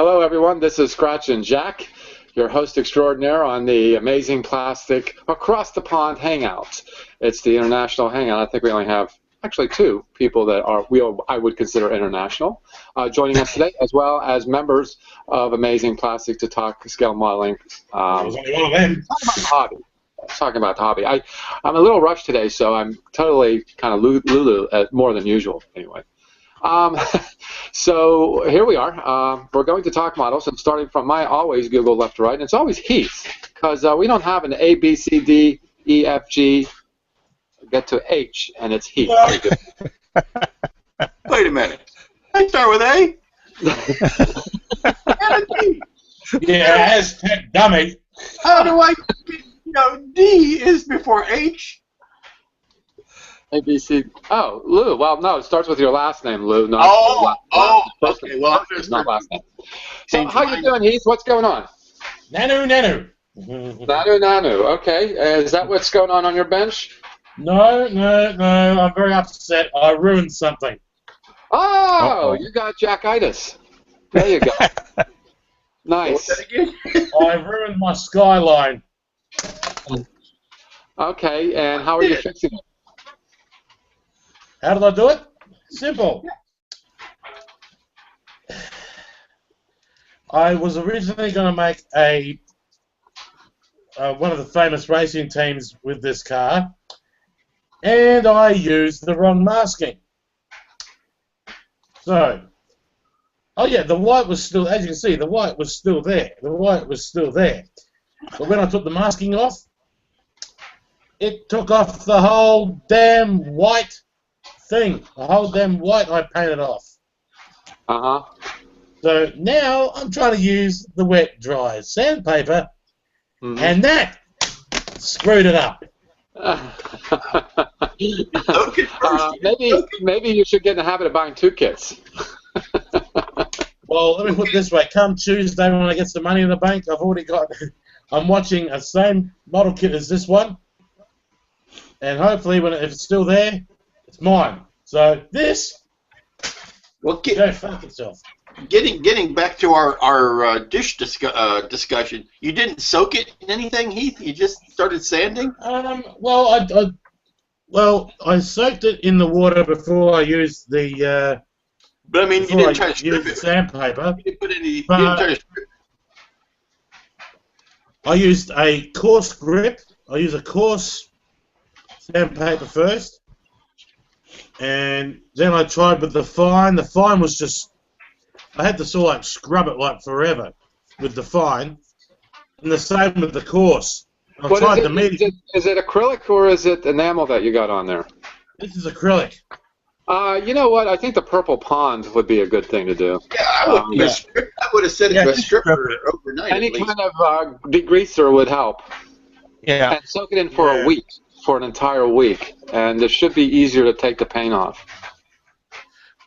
Hello, everyone. This is Scratch and Jack, your host extraordinaire on the Amazing Plastic Across the Pond Hangout. It's the international hangout. I think we only have actually two people that I would consider international joining us today, as well as members of Amazing Plastic to talk scale modeling. There's only one of them. Talking about the hobby. I'm a little rushed today, so I'm totally kind of lulu more than usual. Anyway. So here we are. We're going to talk models, and starting from my always Google left to right, and it's always Heath, because we don't have an A, B, C, D, E, F, G, get to H, and it's Heath. Wait a minute. I start with A. And a D. Yeah, Aztec dummy. How do I, D is before H? A, B, C. Oh, Lou. Well, no, it starts with your last name, Lou. Not Okay. Well, not last name. So, how you doing, Heath? What's going on? Nanu. Nanu. Okay. Is that what's going on your bench? No. I'm very upset. I ruined something. Oh, you got Jackitis. There you go. Nice. I ruined my skyline. Okay, and how are you fixing it? How did I do it? Simple. I was originally going to make one of the famous racing teams with this car, and I used the wrong masking. So, oh yeah, the white was still, as you can see, the white was still there. But when I took the masking off, it took off the whole damn white thing. The whole damn white I painted off. Uh-huh. So now I'm trying to use the wet dry sandpaper, and that screwed it up. Maybe you should get in the habit of buying two kits. Well, let me put it this way. Come Tuesday when I get some money in the bank, I'm watching a same model kit as this one, and hopefully if it's still there, it's mine. So this, go fuck itself. Getting back to our dish discussion, you didn't soak it in anything, Heath? You just started sanding? Well, I soaked it in the water before I used the. But I mean, you didn't try to strip it. Sandpaper. You didn't put any. You didn't try to strip. I used a coarse grip. I used a coarse sandpaper first, and then I tried with the fine. The fine was just. I had to sort of scrub it like forever with the fine, and the same with the coarse. I tried the medium. Is it acrylic or is it enamel that you got on there? This is acrylic. You know what? I think the purple pond would be a good thing to do. Yeah, I would have said it to a stripper overnight. Any kind of degreaser would help. Yeah. And soak it in for a week, for an entire week, and it should be easier to take the paint off.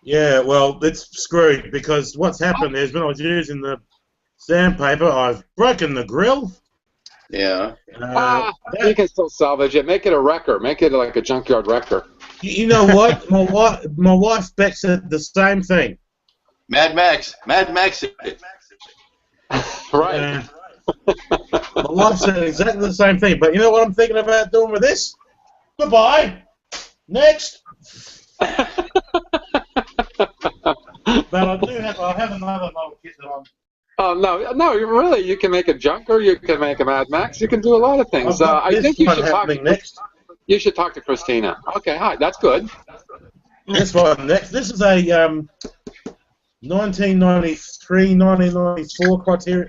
Yeah, well, it's screwed because what's happened is when I was using the sandpaper, I've broken the grill. Yeah. You can still salvage it. Make it a wrecker. Make it like a junkyard wrecker. You know what? My wife Beck said the same thing. Mad Max. Right. My wife said exactly the same thing. But you know what I'm thinking about doing with this? Goodbye. Next. But I have another model kit that I'm. Oh no! You can make a junker. You can make a Mad Max. You can do a lot of things. I think you should talk. You should talk to Christina. Okay, hi. That's good. This one next. This is a 1993-1994 criteria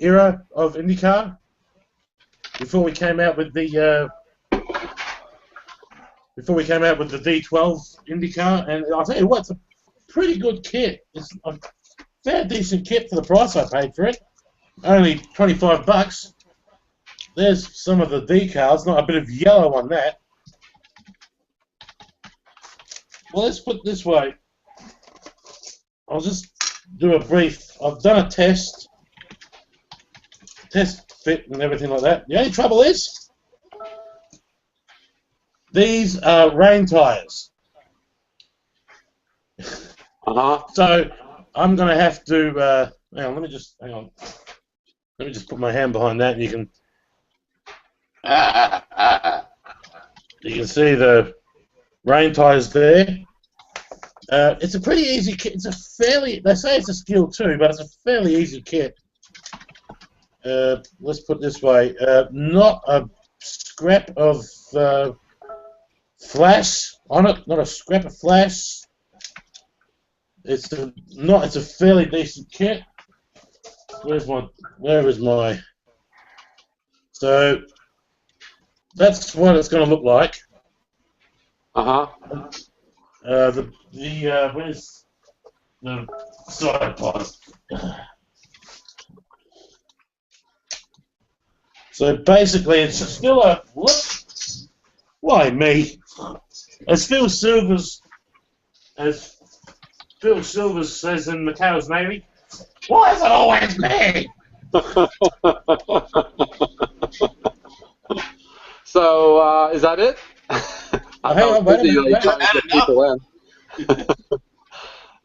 era of IndyCar. Before we came out with the D12 IndyCar, and I'll tell you what, it's a pretty good kit. It's a fair decent kit for the price I paid for it. Only $25. There's some of the decals, not a bit of yellow on that. Well, let's put it this way. I'll just do a brief. I've done a test fit and everything like that. The only trouble is, these are rain tires. Uh-huh. So I'm going to have to Hang on, hang on. Let me just put my hand behind that, and you can see the rain tires there. It's a pretty easy kit. It's a fairly, they say it's a skill too, but it's a fairly easy kit. Let's put it this way. Not a scrap of flash on it. Not a scrap of flash. It's a fairly decent kit. Where is my? So that's what it's going to look like. Where's the side pod? So basically, it's still a why me? As Phil Silvers says in Macau's Navy, why is it always me? So is that it? Hang on, wait a minute. Trying to get people in.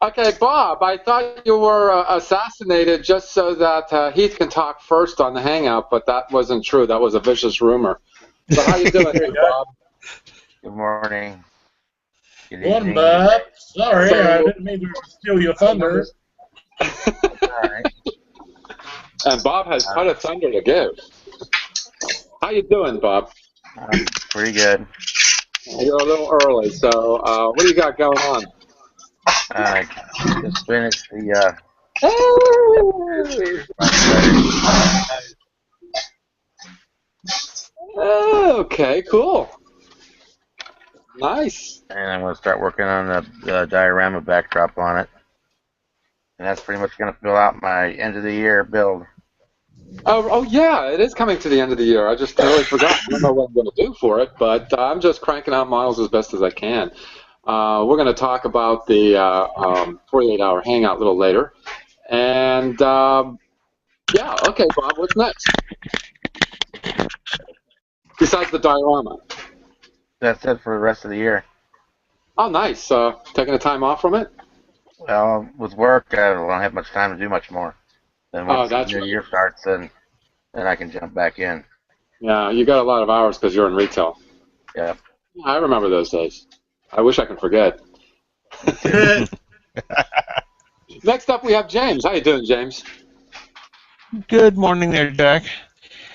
Okay, Bob, I thought you were assassinated just so that Heath can talk first on the Hangout, but that wasn't true. That was a vicious rumor. So how you doing here, Bob? Good morning. Good Morning, evening. Bob. Sorry, I didn't mean to steal your thunder. All right. And Bob has quite a thunder to give. How you doing, Bob? Pretty good. You're a little early, so what do you got going on? I just finished the Okay, cool. Nice. and I'm going to start working on the diorama backdrop on it. And that's pretty much going to fill out my end of the year build. Oh yeah, it is coming to the end of the year. I just totally forgot. I don't know what I'm going to do for it, but I'm just cranking out models as best as I can. We're going to talk about the 48-hour hangout a little later. And yeah, okay, Bob, what's next? Besides the diorama. That's it for the rest of the year. Oh, nice. Taking a time off from it? Well, with work, I don't have much time to do much more. Then once the new year starts, then I can jump back in. Yeah, you got a lot of hours because you're in retail. Yeah. I remember those days. I wish I could forget. Next up, we have James. How you doing, James? Good morning there, Jack.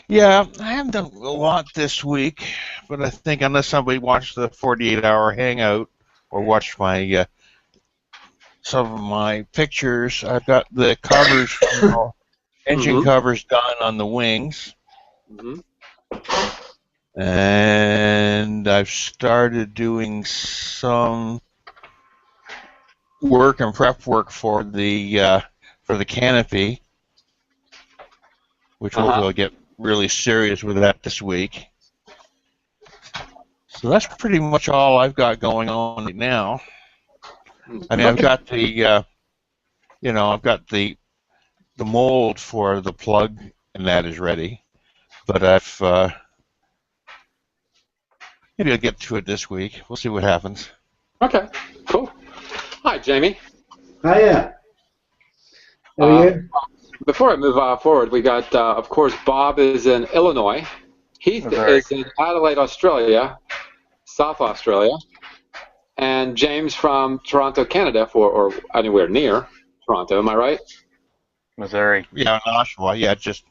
Yeah, I haven't done a lot this week, but I think unless somebody watched the 48-hour hangout or watched my some of my pictures, I've got the covers, engine covers done on the wings. And I've started doing some work and prep work for the canopy, which hopefully I'll get really serious with that this week. So that's pretty much all I've got going on right now. I mean, I've got the I've got the mold for the plug, and that is ready. But I've maybe I'll get to it this week. We'll see what happens. Okay, cool. Hi, Jamie. Hiya. How are you? Before I move forward, we got, of course, Bob is in Illinois. Heath is in Adelaide, Australia, South Australia. And James from Toronto, Canada, or anywhere near Toronto. Am I right? Missouri. Yeah, in Oshawa. Yeah, just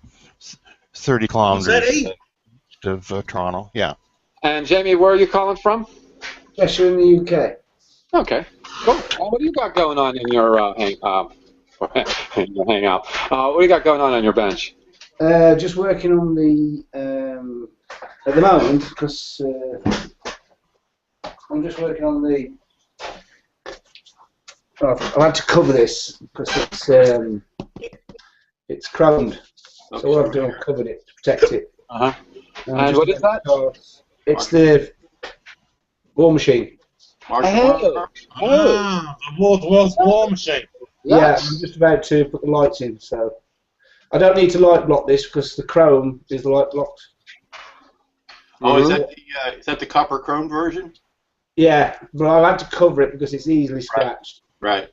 30 kilometers of Toronto. Yeah. And Jamie, where are you calling from? Cheshire in the UK. Okay, cool. What do you got going on in your hangout? What do you got going on your bench? Just working on the at the moment because I'm just working on the. Oh, I had to cover this because it's chromed. So what I've done, I've covered it to protect it. And what is that? It's the war machine. The world's war machine. Yeah, I'm just about to put the lights in, so I don't need to light block this because the chrome is light blocked. Oh, is that the copper chrome version? Yeah, but I've had to cover it because it's easily scratched. Right.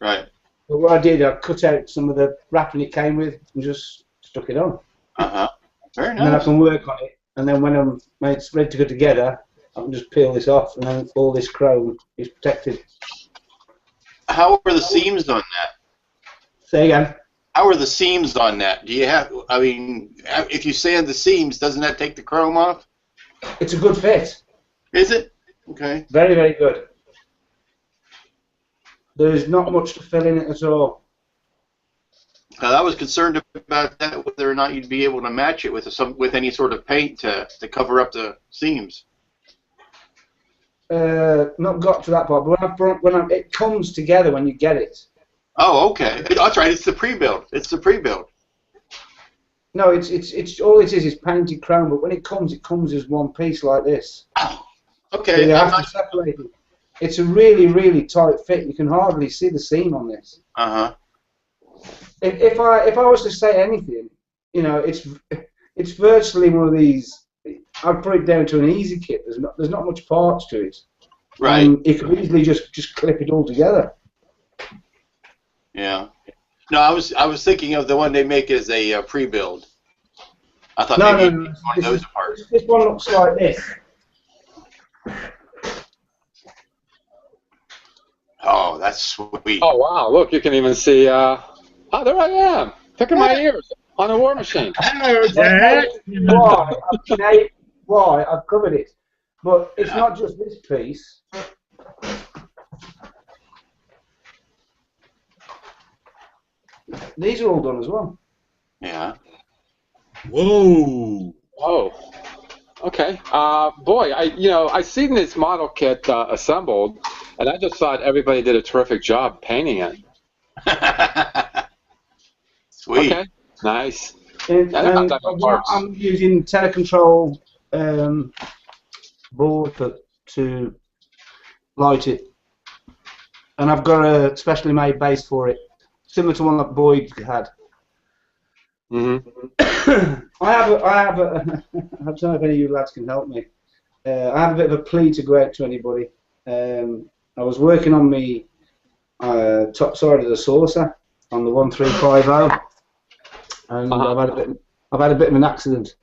But what I did, I cut out some of the wrapping it came with and just stuck it on. Very And then I nice. can work on it. And then when it's ready to go together, I can just peel this off, and then all this chrome is protected. How are the seams on that? Say again. How are the seams on that? Do you have? I mean, if you sand the seams, doesn't that take the chrome off? It's a good fit. Is it? Okay. Very, very good. There's not much to fill in it at all. I was concerned about that, whether or not you'd be able to match it with any sort of paint to cover up the seams. Not got to that part, but it comes together when you get it. Oh, okay. That's right. It's the pre-build. It's the pre-build. No, it's all it is painted chrome, but when it comes as one piece like this. Oh, okay. So you have to separate it. It's a really, really tight fit. You can hardly see the seam on this. If I was to say anything, you know, it's virtually one of these. I'd put it down to an easy kit. There's not much parts to it. Right. You could easily just clip it all together. Yeah. No, I was thinking of the one they make as a pre-build. I thought maybe one of those parts. This one looks like this. Oh, that's sweet. Oh wow! Look, you can even see. Oh, there I am, picking my ears on a war machine. Hello, Jack. Why I've covered it, but it's not just this piece. These are all done as well. Yeah. Whoa. Oh. Okay. Boy, I seen this model kit assembled, and I just thought everybody did a terrific job painting it. Sweet. Okay. Nice. I'm using telecontrol board to light it, and I've got a specially made base for it, similar to one that Boyd had. Mm-hmm. I have a I don't know if any of you lads can help me. I have a bit of a plea to go out to anybody. I was working on the top side of the saucer on the 1350, and I've had a bit of an accident.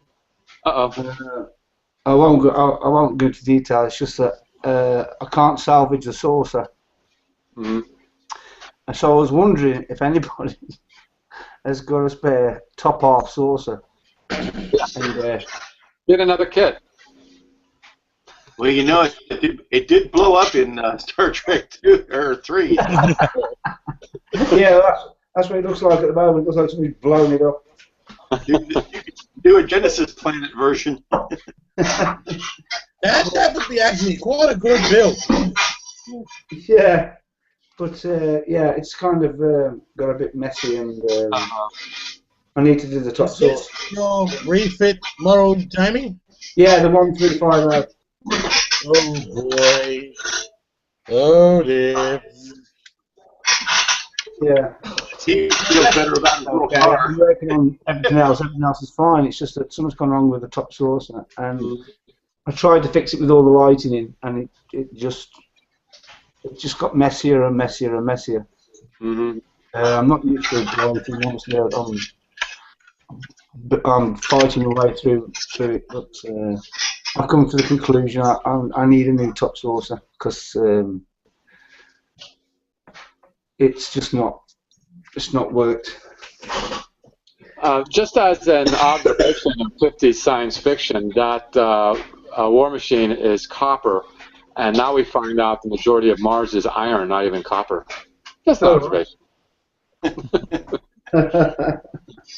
I won't go into detail. It's just that I can't salvage the saucer. Mm-hmm. And so I was wondering if anybody has got a spare top half saucer. And, get another kit. Well, you know, it did blow up in Star Trek 2 or 3. Yeah, that's what it looks like at the moment. It looks like somebody's blown it up. Do a Genesis Planet version. That would be actually quite a good build. Yeah, but yeah, it's kind of got a bit messy, and I need to do the top Is this sauce. your refit model, Jamie? Yeah, the 1350. Oh boy. Oh dear. Yeah. He feels better about his little Okay, car. I'm working on everything else. Everything else is fine. It's just that something's gone wrong with the top saucer, and I tried to fix it with all the lighting in, and it just got messier and messier and messier. Mm-hmm. I'm not used to lighting, honestly. I'm fighting my way through it, but I've come to the conclusion I need a new top saucer because it's just not worked. Just as an observation of 50s science fiction, that war machine is copper, and now we find out the majority of Mars is iron, not even copper. Just an observation.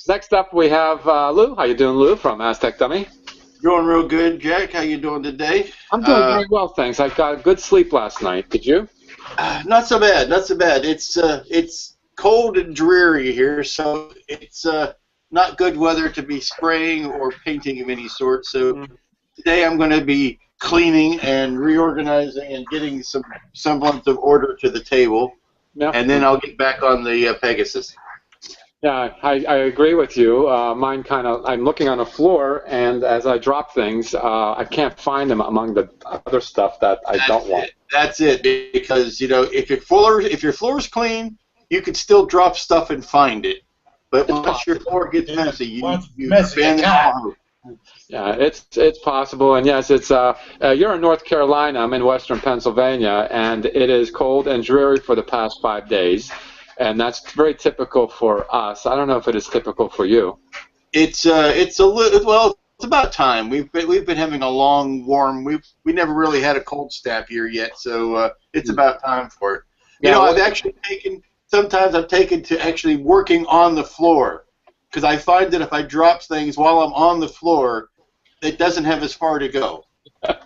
Next up, we have Lou. How you doing, Lou, from Aztec Dummy? Doing real good, Jack. How you doing today? I'm doing very well, thanks. I got a good sleep last night. Did you? Not so bad. Not so bad. It's cold and dreary here, so it's not good weather to be spraying or painting of any sort. So today I'm going to be cleaning and reorganizing and getting some semblance of order to the table, and then I'll get back on the Pegasus. Yeah, I agree with you. Mine I'm looking on the floor, and as I drop things, I can't find them among the other stuff that I don't want. That's it, because, you know, if your floor's clean, you could still drop stuff and find it. But once your floor gets messy, you abandon all. Yeah, it's possible, and yes, it's you're in North Carolina. I'm in Western Pennsylvania, and it is cold and dreary for the past 5 days, and that's very typical for us. I don't know if it is typical for you. It's a little, well, it's about time. We've been having a long, warm. We never really had a cold snap here yet, so it's about time for it. You know, sometimes I've taken to actually working on the floor, because I find that if I drop things while I'm on the floor, it doesn't have as far to go. and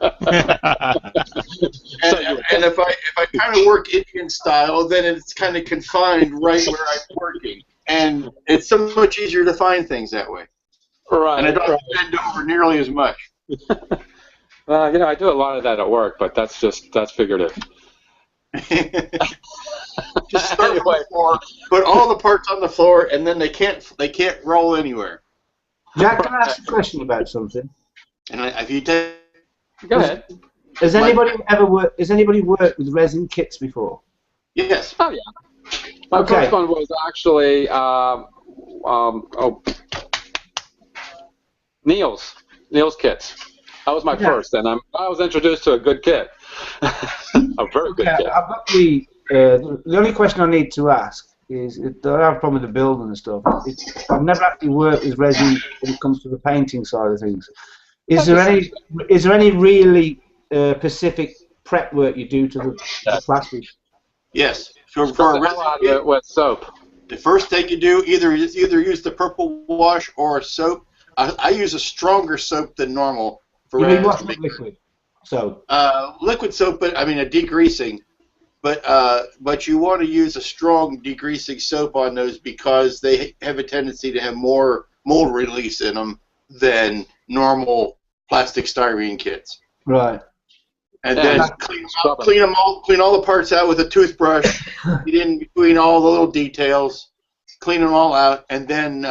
if I kind of work Indian style, then it's kind of confined right where I'm working, and it's so much easier to find things that way. Right. And I don't bend over nearly as much. Well, you know, I do a lot of that at work, but that's figurative. Just start on the floor, put all the parts on the floor, and then they can't roll anywhere. Jack, can I ask a question about something? And if you take, go ahead. Has anybody worked with resin kits before? Yes. Oh yeah. My first one was actually Neil's kits. That was my first, and I was introduced to a good kit, a very good kit. I've got the only question I need to ask is I don't have a problem with the building and stuff. I've never actually worked with resin when it comes to the painting side of things. Is there any really specific prep work you do to the plastic? Yes. For a resin kit, with soap. The first thing you do, either use the purple wash or soap. I use a stronger soap than normal for you mean what's liquid soap? Liquid soap, but I mean a degreasing. But you want to use a strong degreasing soap on those because they have a tendency to have more mold release in them than normal plastic styrene kits. Right. And then clean all the parts out with a toothbrush. Get in between all the little details, clean them all out, and then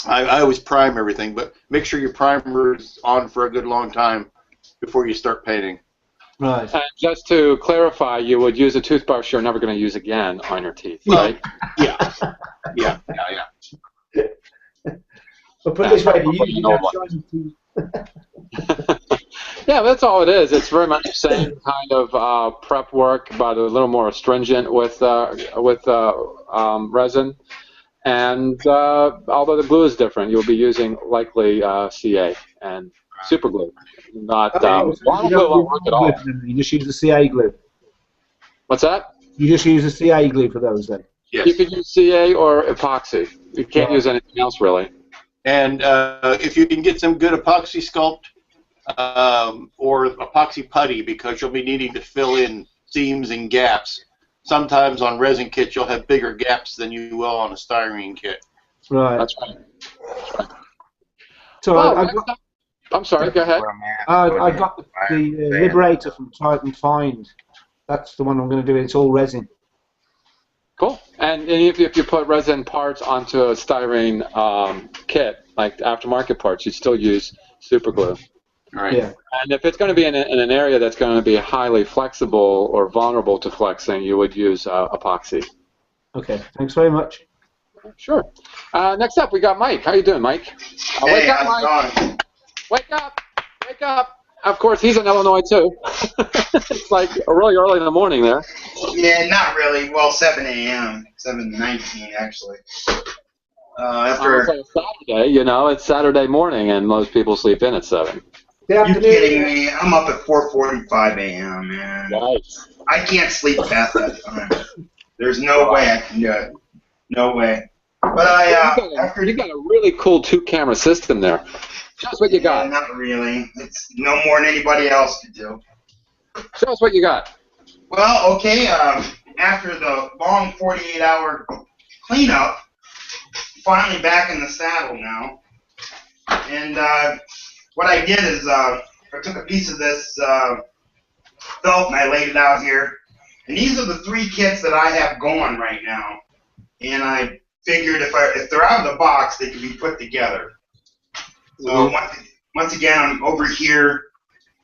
I always prime everything, but make sure your primer is on for a good long time before you start painting. Right. And just to clarify, you would use a toothbrush you're never going to use again on your teeth, right? Yeah. But put it this way, you have shiny teeth. Yeah, that's all it is. It's very much the same kind of prep work, but a little more astringent with resin. And although the glue is different, you'll be using likely CA and super glue, not glue won't work at all. You just use the CA glue. What's that? You just use the CA glue for those then? Yes. You could use CA or epoxy. You can't use anything else really. And if you can get some good epoxy sculpt or epoxy putty, because you'll be needing to fill in seams and gaps. Sometimes on resin kits you'll have bigger gaps than you will on a styrene kit. Right. That's right. So I'm sorry, go ahead. I got the Liberator from Titan Find. That's the one I'm going to do. It's all resin. Cool. And if you put resin parts onto a styrene kit, like aftermarket parts, you still use super glue. Right. Yeah. And if it's going to be in an area that's going to be highly flexible or vulnerable to flexing, you would use epoxy. Okay. Thanks very much. Sure. Next up, we got Mike. How you doing, Mike? Wake up, Mike. Wake up. Wake up. Of course, he's in Illinois, too. It's like really early in the morning there. Yeah, not really. Well, 7 a.m. 7:19, actually. After it's like Saturday, you know, it's Saturday morning, and most people sleep in at 7. You're kidding me? I'm up at 4:45 a.m., man. Nice. I can't sleep past that time. There's no way I can do it. No way. But you got a really cool 2-camera system there. Show us what you got. Not really. It's no more than anybody else could do. Show us what you got. Well, okay. After the long 48-hour cleanup, finally back in the saddle now. And what I did is I took a piece of this felt and I laid it out here. And these are the 3 kits that I have going right now. And I figured if they're out of the box, they can be put together. So once again, I'm over here.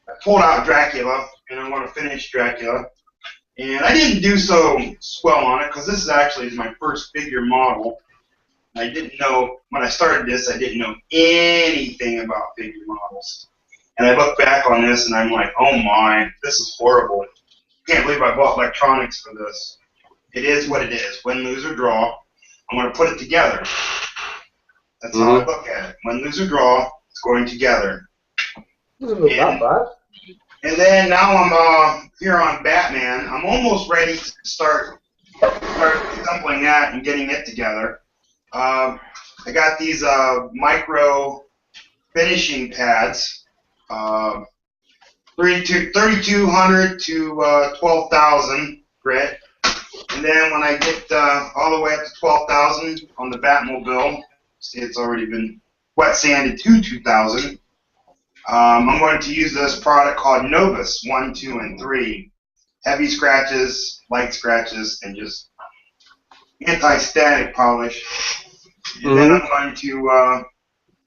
I pulled out Dracula, and I want to finish Dracula. And I didn't do so well on it because this is actually my first figure model. I didn't know, when I started this, I didn't know anything about figure models. And I look back on this and I'm like, oh my, this is horrible. Can't believe I bought electronics for this. It is what it is. Win, lose, or draw. I'm going to put it together. That's how I look at it. Win, lose, or draw, it's going together. Doesn't look that bad. And then now I'm here on Batman. I'm almost ready to start assembling that and getting it together. I got these micro finishing pads, 3,200 to 12,000 grit. And then when I get all the way up to 12,000 on the Batmobile, see it's already been wet sanded to 2,000. I'm going to use this product called Novus 1, 2, and 3. Heavy scratches, light scratches, and just anti-static polish. And then I'm going to,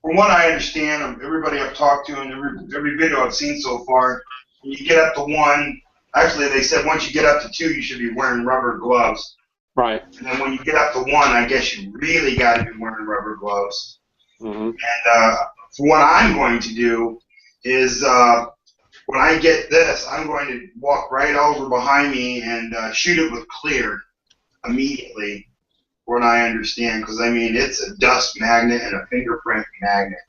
from what I understand, everybody I've talked to and every video I've seen so far, when you get up to 1, actually they said once you get up to 2, you should be wearing rubber gloves. Right. And then when you get up to 1, I guess you really got to be wearing rubber gloves. And what I'm going to do is when I get this, I'm going to walk right over behind me and shoot it with clear immediately, what I understand, because I mean it's a dust magnet and a fingerprint magnet.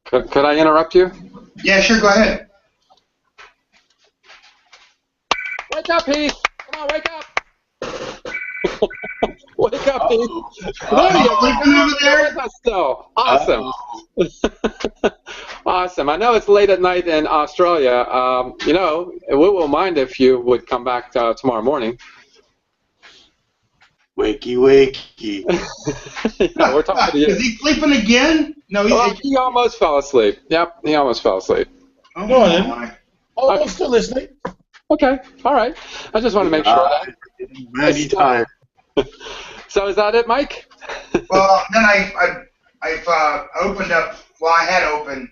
Could I interrupt you? Yeah, sure, go ahead. Wake up, Heath! Come on, wake up! Wake up, Heath! There you go. Over there? Still. Awesome. Awesome. I know it's late at night in Australia. You know, we won't mind if you would come back tomorrow morning. Wakey, wakey. Yeah, we're talking to you. Is he sleeping again? No, he almost fell asleep. Yep, he almost fell asleep. Oh, Go on then. Oh, I'm still listening. Okay, all right. I just want to make sure that. Many times. So is that it, Mike? Well, then I've opened up. Well, I had opened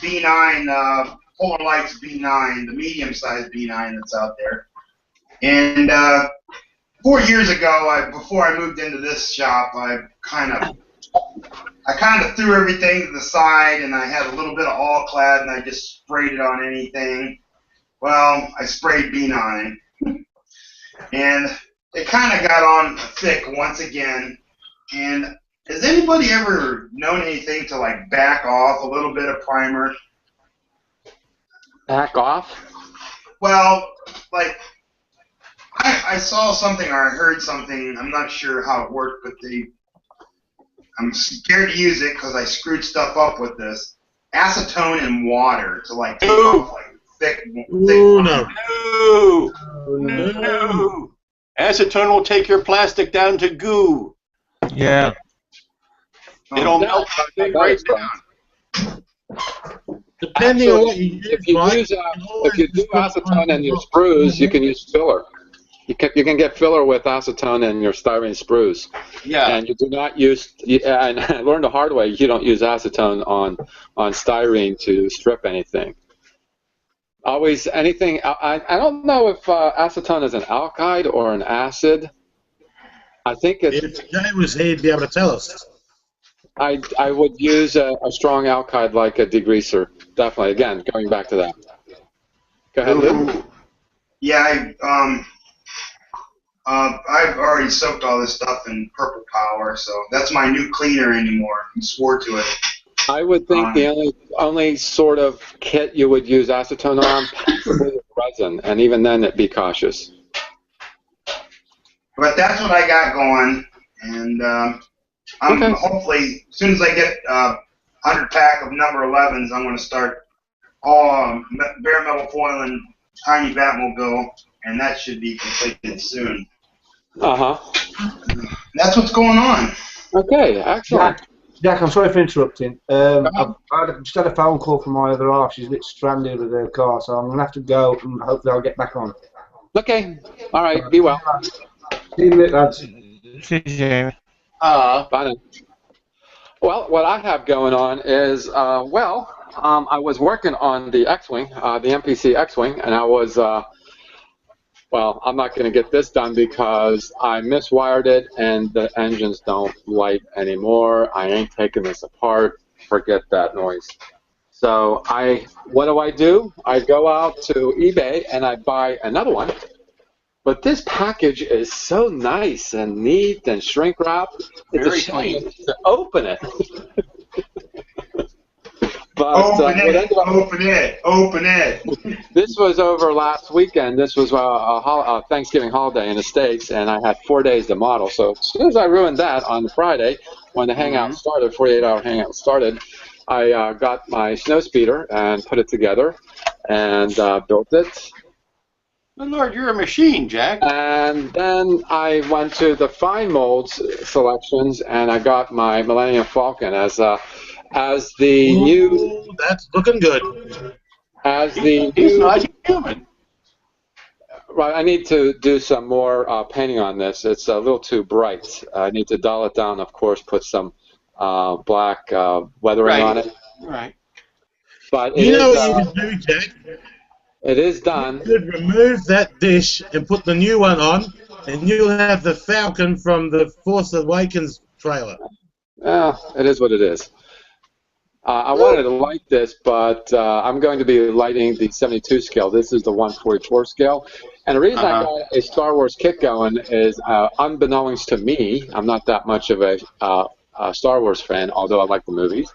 B9 Polar Lights B9, the medium-sized B9 that's out there. And 4 years ago, before I moved into this shop, I kind of threw everything to the side, and I had a little bit of all-clad, and I just sprayed it on anything. Well, I sprayed B9, and it kind of got on thick once again. And has anybody ever known anything to like back off a little bit of primer? Back off? Well, like I saw something or I heard something. I'm not sure how it worked, but I'm scared to use it because I screwed stuff up with this acetone and water to like take off like thick. No. Acetone will take your plastic down to goo. Yeah. It'll melt that thing right down. Depending on what you if you do acetone in your sprues, you can use filler. You can get filler with acetone in your styrene sprues. Yeah. And you do not use. And I learned the hard way. You don't use acetone on styrene to strip anything. Always anything. I don't know if acetone is an alkyd or an acid. I think it's. If Jay was here, he'd be able to tell us. I would use a strong alkyd like a degreaser. Definitely. Again, going back to that. Go ahead, Lou. Yeah, I've already soaked all this stuff in Purple Power, so that's my new cleaner anymore. I swore to it. I would think the only sort of kit you would use acetone on possibly is resin, and even then it'd be cautious. But that's what I got going, and I'm hopefully as soon as I get 100 pack of number 11s, I'm going to start all bare metal foiling tiny Batmobile, and that should be completed soon. That's what's going on. Okay, excellent. Jack, I'm sorry for interrupting. I've just had a phone call from my other half. She's a bit stranded with her car, so I'm going to have to go, and hopefully I'll get back on. Okay. All right. Be well. See you later, lads. See you, Jamie. Bye now. Well, what I have going on is, I was working on the X-Wing, the MPC X-Wing, and I was Well, I'm not going to get this done because I miswired it and the engines don't light anymore. I ain't taking this apart. Forget that noise. So what do? I go out to eBay and I buy another one. But this package is so nice and neat and shrink wrapped. It's a shame to open it. But, open it. This was over last weekend. This was a Thanksgiving holiday in the States, and I had 4 days to model. So as soon as I ruined that on Friday, when the hangout started, 48-hour hangout started, I got my snow speeder and put it together and built it. Oh, Lord, you're a machine, Jack. And then I went to the fine molds selections, and I got my Millennium Falcon as the new. That's looking good. He's not human. Right, I need to do some more painting on this. It's a little too bright. I need to dull it down, of course, put some black weathering on it. Right. But you know what you can do, Jack? It is done. You could remove that dish and put the new one on, and you'll have the Falcon from the Force Awakens trailer. It is what it is. I wanted to light this, but I'm going to be lighting the 72 scale. This is the 144 scale. And the reason I got a Star Wars kit going is, unbeknownst to me, I'm not that much of a Star Wars fan, although I like the movies.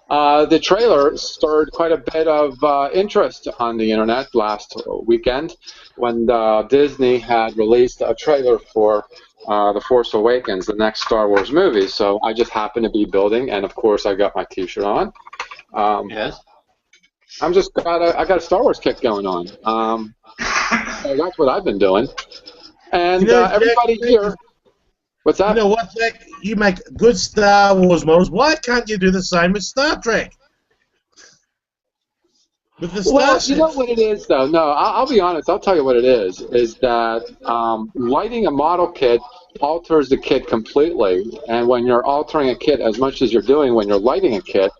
The trailer stirred quite a bit of interest on the internet last weekend when Disney had released a trailer for The Force Awakens, the next Star Wars movie. So I just happened to be building, and of course I got my T-shirt on. Yes. I got a Star Wars kit going on. So that's what I've been doing. And everybody here. What's that? You know what, Jack? You make good Star Wars models. Why can't you do the same with Star Trek? With the Well, you know what it is, though? No, I'll be honest. I'll tell you what it is that lighting a model kit alters the kit completely. And when you're altering a kit as much as you're doing when you're lighting a kit,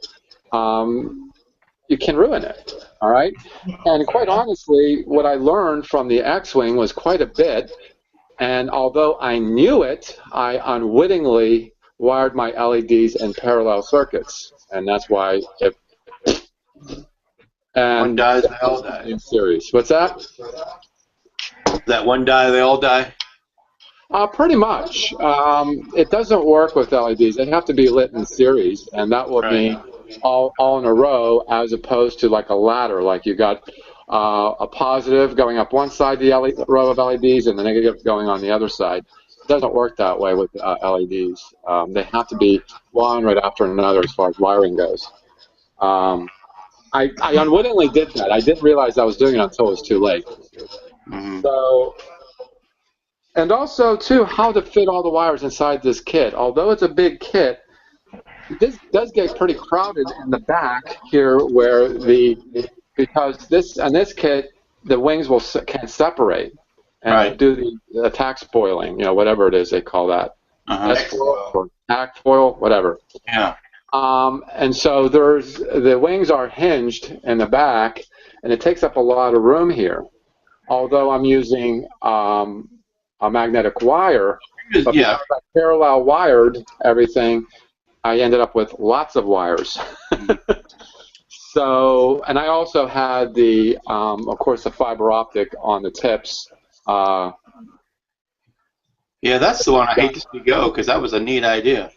you can ruin it, all right? And quite honestly, what I learned from the X-Wing was quite a bit. And although I knew it, I unwittingly wired my LEDs in parallel circuits. And that's why it... And one dies, they all die. In series. What's that? That one die, they all die? Pretty much. It doesn't work with LEDs. They have to be lit in series, and that would mean all in a row as opposed to like a ladder. Like you got a positive going up one side of the row of LEDs and the negative going on the other side. It doesn't work that way with LEDs. They have to be one right after another as far as wiring goes. I unwittingly did that. I didn't realize I was doing it until it was too late. So, and also, too, how to fit all the wires inside this kit. Although it's a big kit, this does get pretty crowded in the back here where because this kit, the wings can separate and do the attack spoiling, whatever it is they call that. Or attack foil, whatever. Yeah. And so the wings are hinged in the back, and it takes up a lot of room here. Although I'm using a magnetic wire, but because I parallel wired everything, I ended up with lots of wires. So, and I also had of course, the fiber optic on the tips. Yeah, that's the one I hate to see go because that was a neat idea.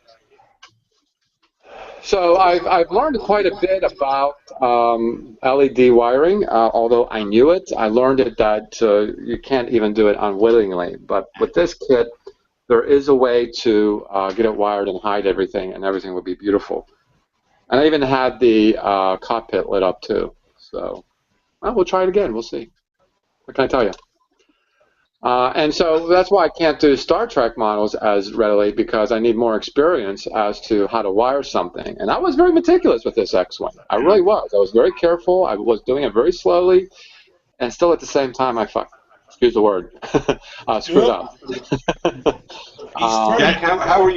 So I've learned quite a bit about LED wiring. Although I knew it, I learned it that you can't even do it unwittingly. But with this kit, there is a way to get it wired and hide everything, and everything would be beautiful. And I even had the cockpit lit up too. So we'll try it again. We'll see. What can I tell you? And so that's why I can't do Star Trek models as readily, because I need more experience as to how to wire something. And I was very meticulous with this X-Wing. I really was. I was very careful. I was doing it very slowly. And still at the same time, excuse the word, screwed up. Jack, how are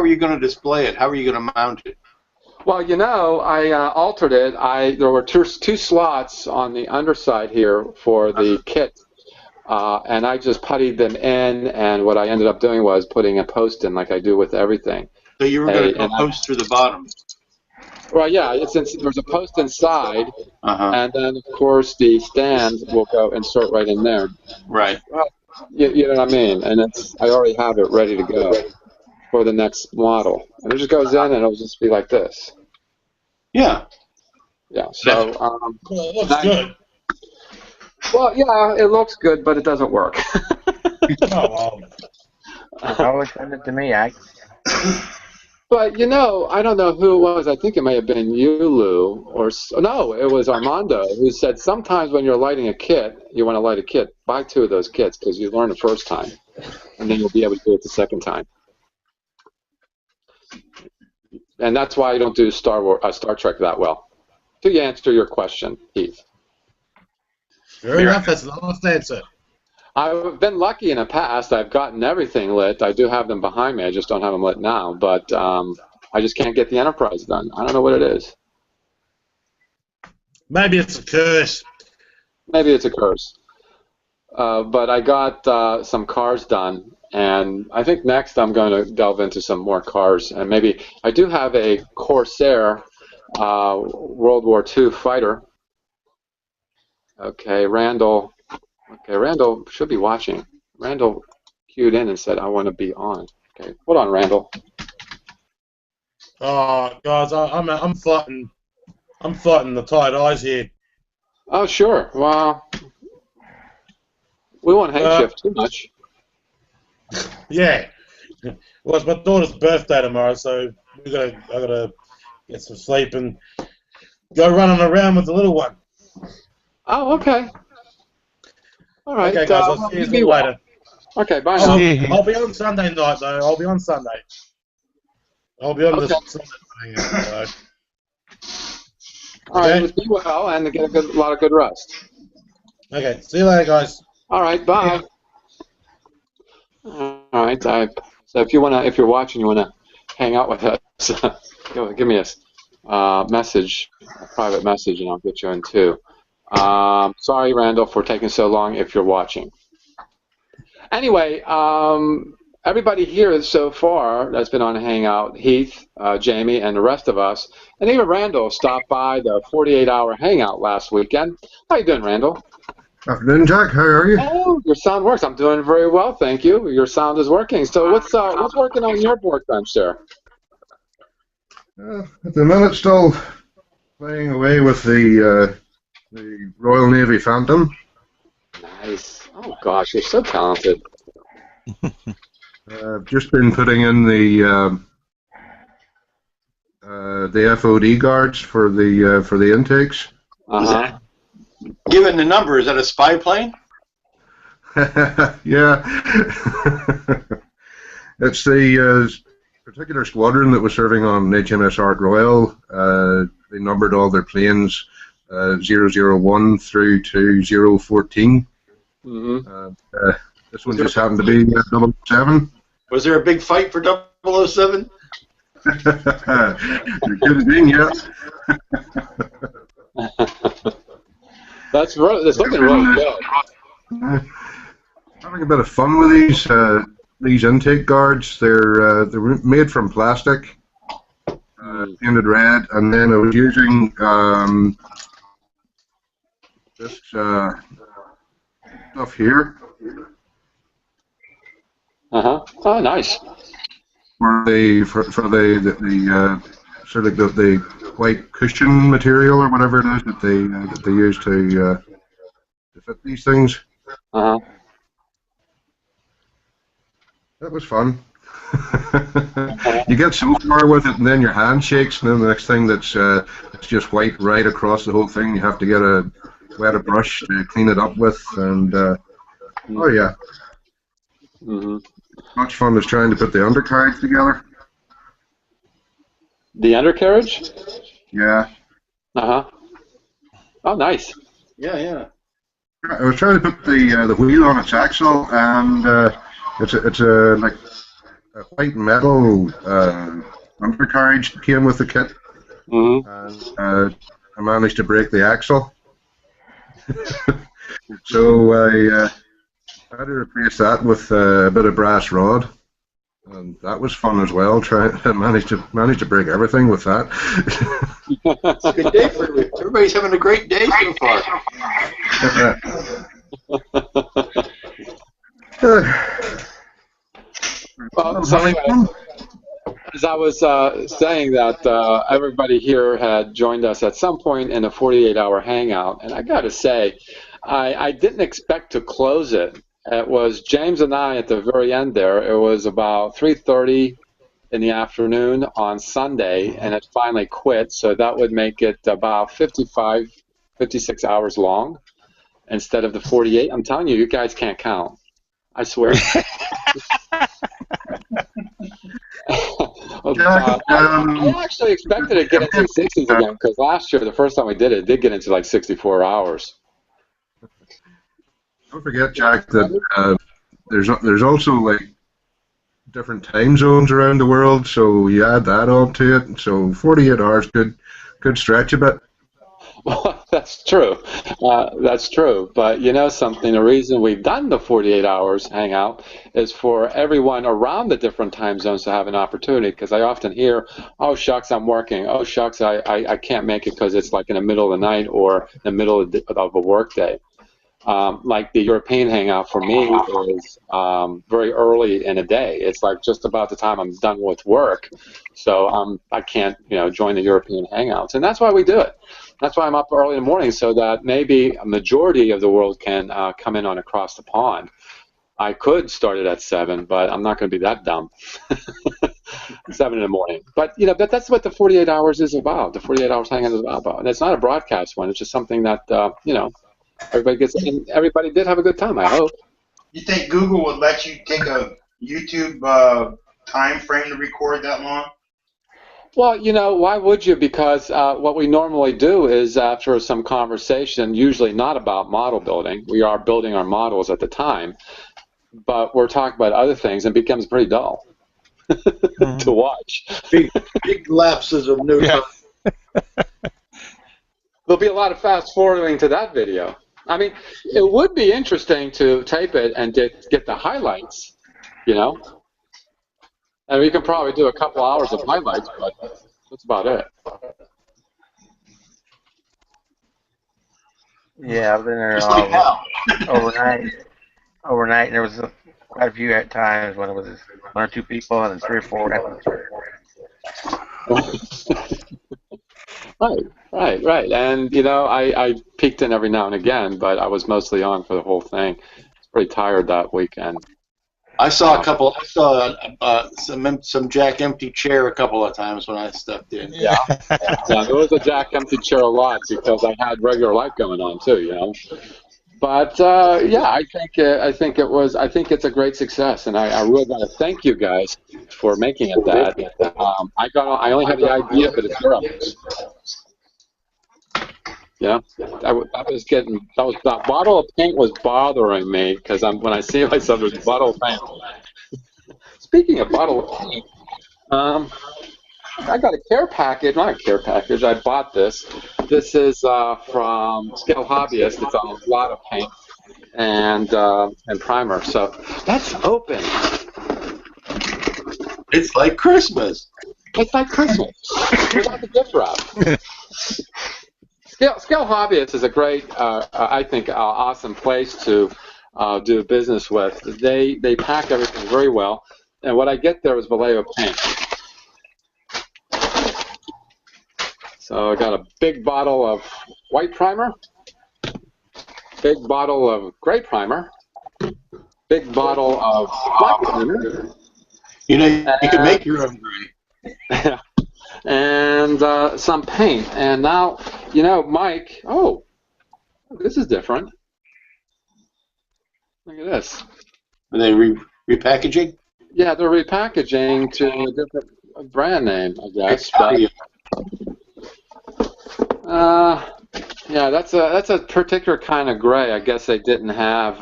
you going to display it? How are you going to mount it? Well, I altered it. There were two slots on the underside here for the kit. and I just puttied them in, and what I ended up doing was putting a post in like I do with everything. So you were going to go post through the bottom. Well, yeah, there's a post inside, and then, of course, the stand will go insert right in there. Right. Well, you know what I mean? And I already have it ready to go for the next model. And it just goes in, and it'll just be like this. Yeah. Yeah, so... well, it looks good. Well, yeah, it looks good, but it doesn't work. Oh, well. Always send it to me, Ike. But, you know, I don't know who it was. I think it may have been you, Lou, or no, it was Armando, who said sometimes when you're lighting a kit, you want to light a kit, buy 2 of those kits because you learn the first time, and then you'll be able to do it the second time. And that's why I don't do Star Trek that well. To answer your question, Heath. Fair enough, that's the last answer. I've been lucky in the past. I've gotten everything lit. I do have them behind me. I just don't have them lit now. But I just can't get the Enterprise done. I don't know what it is. Maybe it's a curse. Maybe it's a curse. But I got some cars done. And I think next I'm going to delve into some more cars. And maybe I do have a Corsair World War II fighter. Okay, Randall. Okay, Randall should be watching. Randall queued in and said, "I want to be on." Okay, hold on, Randall. Oh, guys, I'm fighting. I'm fighting the tight eyes here. Oh, sure. Well, we won't hang shift too much. Yeah. Well, it's my daughter's birthday tomorrow, so I gotta get some sleep and go running around with the little one. Oh, okay. All right. Okay, guys, I'll see you later. Okay, bye now. I'll be on Sunday night, though. I'll be on Sunday. I'll be on this Sunday. So. All right, just be well and get a lot of good rest. Okay, see you later, guys. All right, bye. All right, so if you're watching, you wanna hang out with us, give me a message, a private message, and I'll get you in too. Sorry, Randall, for taking so long if you're watching. Anyway, everybody here so far that's been on Hangout, Heath, Jamie, and the rest of us, and even Randall stopped by the 48-hour Hangout last weekend. How you doing, Randall? Afternoon, Jack. How are you? Oh, your sound works. I'm doing very well, thank you. Your sound is working. So what's working on your workbench there? At the minute, still playing away with the Royal Navy Phantom. Nice. Oh gosh, you're so talented. I've just been putting in the FOD guards for the intakes. Given the number, is that a spy plane? Yeah. It's the particular squadron that was serving on HMS Ark Royal. They numbered all their planes 001 through to 014. This one just happened to be 007. Was there a big fight for 007? There could have been, yeah. That's looking really good. Having a bit of fun with these intake guards. They're made from plastic, painted red, and then I was using this stuff here. Oh, nice. For the sort of the white cushion material or whatever it is that they use to fit these things. That was fun. You get so far with it, and then your hand shakes, and then the next thing it's just white right across the whole thing. You have to get a brush to clean it up with, and oh yeah. Much fun as trying to put the undercarriage together. The undercarriage? Yeah. Oh, nice. Yeah. I was trying to put the wheel on its axle, and it's a like a white metal undercarriage that came with the kit, and I managed to break the axle. So I I had to replace that with a bit of brass rod, and that was fun as well. Trying to manage to break everything with that. It's a good day for everybody. Everybody's having a great day so far. Well, so anyway, as I was saying that everybody here had joined us at some point in a 48-hour hangout, and I got to say, I didn't expect to close it. It was James and I at the very end there. It was about 3:30 in the afternoon on Sunday, and it finally quit, so that would make it about 55, 56 hours long instead of the 48. I'm telling you, you guys can't count. I swear. I actually expected to get into the 60s again, because last year, the first time we did it did get into like 64 hours. Don't forget, Jack, that there's also like different time zones around the world, so you add that on to it. So 48 hours could stretch a bit. Well, that's true. That's true. But you know something, the reason we've done the 48 hours hangout is for everyone around the different time zones to have an opportunity, because I often hear, oh, shucks, I'm working. Oh, shucks, I can't make it because it's like in the middle of the night or in the middle of a work day. Like the European hangout for me is very early in the day. It's like just about the time I'm done with work, so I can't join the European hangouts, and that's why we do it. That's why I'm up early in the morning, so that maybe a majority of the world can come in on across the pond. I could start it at 7, but I'm not going to be that dumb. 7 in the morning. But that's what the 48 hours is about. The 48 hours hangout is about, and it's not a broadcast one. It's just something that everybody gets, and everybody did have a good time, I hope. You think Google would let you take a YouTube time frame to record that long? Well, why would you? Because what we normally do is after some conversation, usually not about model building, we are building our models at the time, but we're talking about other things, and it becomes pretty dull to watch. Big lapses of new time. There'll be a lot of fast forwarding to that video. I mean, it would be interesting to tape it and get the highlights, And we can probably do a couple hours of highlights, but that's about it. Yeah, I've been there overnight, and there was quite a few times when it was 1 or 2 people and 3 or 4 after. Right. And, I peeked in every now and again, but I was mostly on for the whole thing. I was pretty tired that weekend. I saw a couple. I saw some Jack Empty chair a couple of times when I stepped in. Yeah, there was a Jack Empty chair a lot because I had regular life going on too, But I think it's a great success, and I really got to thank you guys for making it that. I only had the idea, but it's yours. That bottle of paint was bothering me because when I see myself, there's a bottle of paint. Speaking of bottle of paint, I got a care package. Not a care package. I bought this. This is from Scale Hobbyist. It's a lot of paint and primer. So let's open. It's like Christmas. It's like Christmas. Without the gift wrap. Scale Hobbyist is a great, I think, awesome place to do business with. They pack everything very well, and what I get there is Vallejo paint. So I got a big bottle of white primer, big bottle of gray primer, big bottle of black primer. You can make your own gray. And some paint. And now, Mike, this is different. Look at this. Are they repackaging? Yeah, they're repackaging to a different brand name, I guess. That's a particular kind of gray. I guess they didn't have.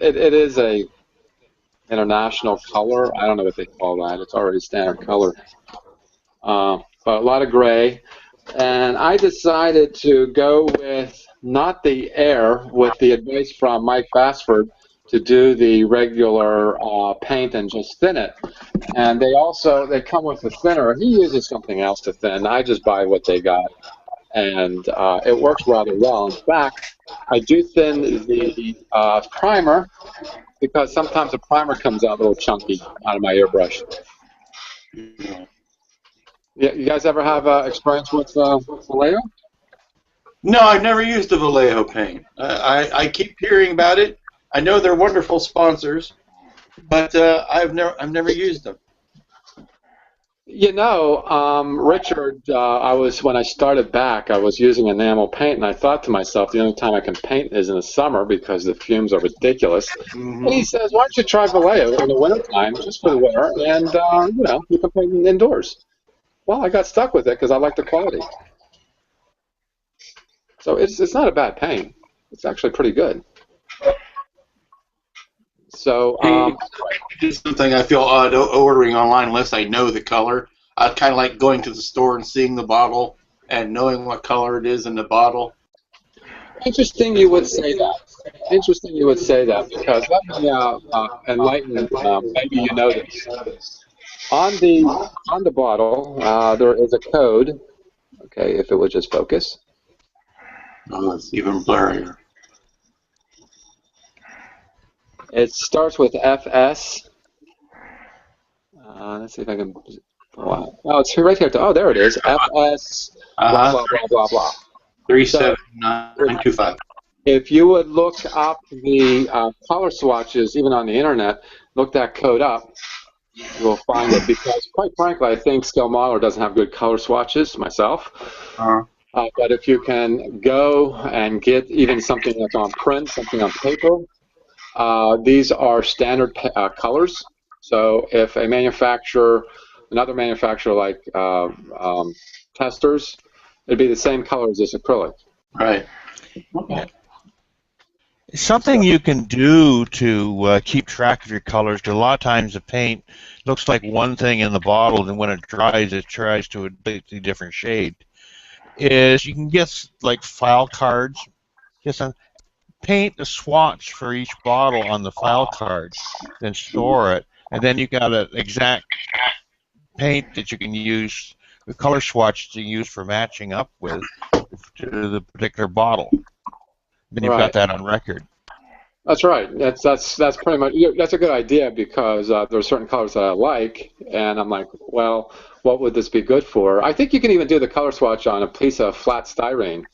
It is a international color. I don't know what they call that. It's already standard color. But a lot of gray, and I decided to go with not the Air, with the advice from Mike Bassford, to do the regular paint and just thin it. And they come with a thinner. He uses something else to thin. I just buy what they got, and it works rather well. In fact, I do thin the primer because sometimes the primer comes out a little chunky out of my airbrush. Yeah, you guys ever have experience with Vallejo? No, I've never used a Vallejo paint. I keep hearing about it. I know they're wonderful sponsors, but I've never used them. You know, Richard, when I started back, I was using enamel paint, and I thought to myself, the only time I can paint is in the summer because the fumes are ridiculous. Mm-hmm. And he says, why don't you try Vallejo in the wintertime, just for the winter, and you know, you can paint indoors. Well, I got stuck with it because I like the quality. So it's not a bad paint. It's actually pretty good. So it's something I feel odd ordering online unless I know the color. I kind of like going to the store and seeing the bottle and knowing what color it is in the bottle. Interesting you would say that. Interesting you would say that, because let me enlighten, maybe you know this. On the bottle, there is a code. Okay, if it would just focus. Oh, it's even blurrier. It starts with FS. Let's see if I can. Wow. Oh, it's right here. Oh, there it is. FS. Blah blah blah blah blah. 37925. If you would look up the color swatches, even on the internet, look that code up. You will find it, because, quite frankly, I think Scale Modeler doesn't have good color swatches myself. But if you can go and get even something that's on print, something on paper, these are standard colors. So if a manufacturer, another manufacturer like Testers, it'd be the same color as this acrylic. Right. Okay. Something you can do to keep track of your colors, because a lot of times the paint looks like one thing in the bottle, and when it dries to a completely different shade, is you can get like file cards, just paint a swatch for each bottle on the file card, then store it, and then you got an exact paint that you can use, the color swatch to use for matching up with to the particular bottle. Then you've got that on record. That's right. That's pretty much, that's a good idea, because there are certain colors that I like, and I'm like, well, what would this be good for? I think you can even do the color swatch on a piece of flat styrene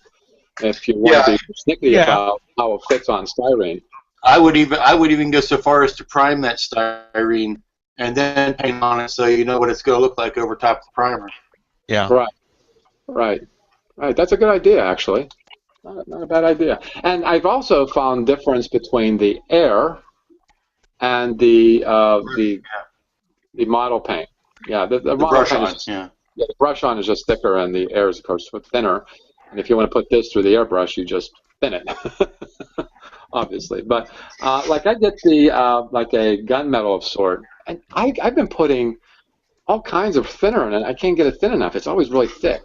if you want to be snickety about how it fits on styrene. I would even go so far as to prime that styrene and then paint on it, so you know what it's going to look like over top of the primer. Yeah. Right. That's a good idea, actually. Not a bad idea. And I've also found difference between the air and the model paint. Yeah, the model paint is, the brush on is just thicker, and the air is, of course, thinner. And if you want to put this through the airbrush, you just thin it, obviously. But like I get the like a gunmetal of sort, and I've been putting all kinds of thinner in it. I can't get it thin enough. It's always really thick.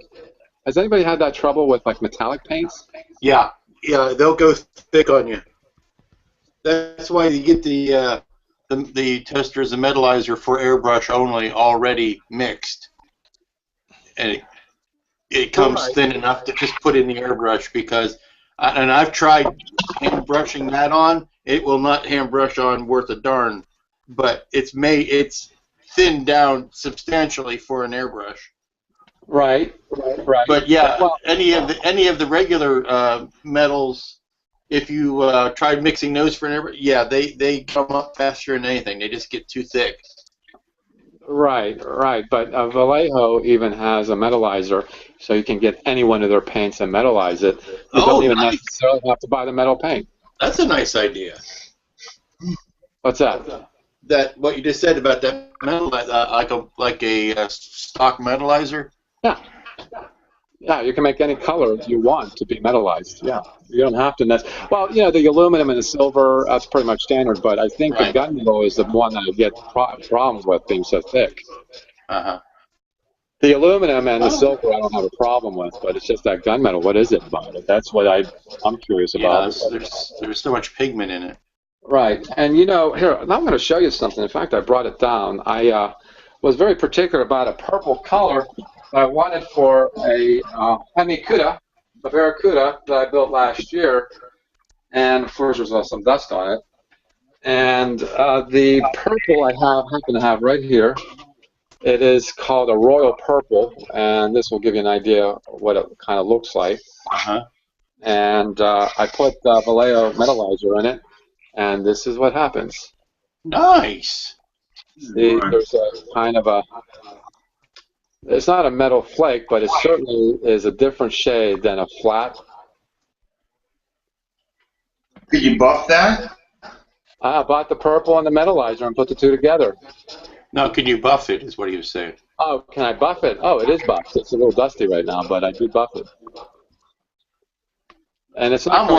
Has anybody had that trouble with like metallic paints? Yeah, they'll go thick on you. That's why you get the testers and metalizer for airbrush only already mixed, and it comes thin enough to just put in the airbrush, because, and I've tried hand brushing that on. It will not hand brush on worth a darn, but it's thinned down substantially for an airbrush. Right. But yeah, well, any of the regular metals, if you tried mixing those for an airbrush, they come up faster than anything. They just get too thick. Right. But Vallejo even has a metalizer, so you can get any one of their paints and metalize it. You don't even necessarily have to buy the metal paint. That's a nice idea. What's that? That what you just said about that metalizer, like a stock metalizer. Yeah, you can make any color you want to be metallized. Yeah, you don't have to well, you know, the aluminum and the silver, that's pretty much standard, but I think the gunmetal is the one that I get problems with being so thick. The aluminum and the silver I don't have a problem with, but it's just that gunmetal. What is it about it? That's what I'm curious about. There's so much pigment in it. Right, and you know, here, now I'm going to show you something. In fact, I brought it down. I was very particular about a purple color that I wanted for a hemicuda, a barracuda that I built last year, and of course there's some dust on it. And the purple I happen to have right here, it is called a royal purple, and this will give you an idea what it kind of looks like. Uh-huh. And I put Vallejo metallizer in it, and this is what happens. Nice. See, there's a kind of a, it's not a metal flake, but it certainly is a different shade than a flat. Could you buff that? I bought the purple and the metallizer and put the two together. No, can you buff it, is what he was saying. Oh, can I buff it? Oh, it is buffed. It's a little dusty right now, but I do buff it. And it's not I'm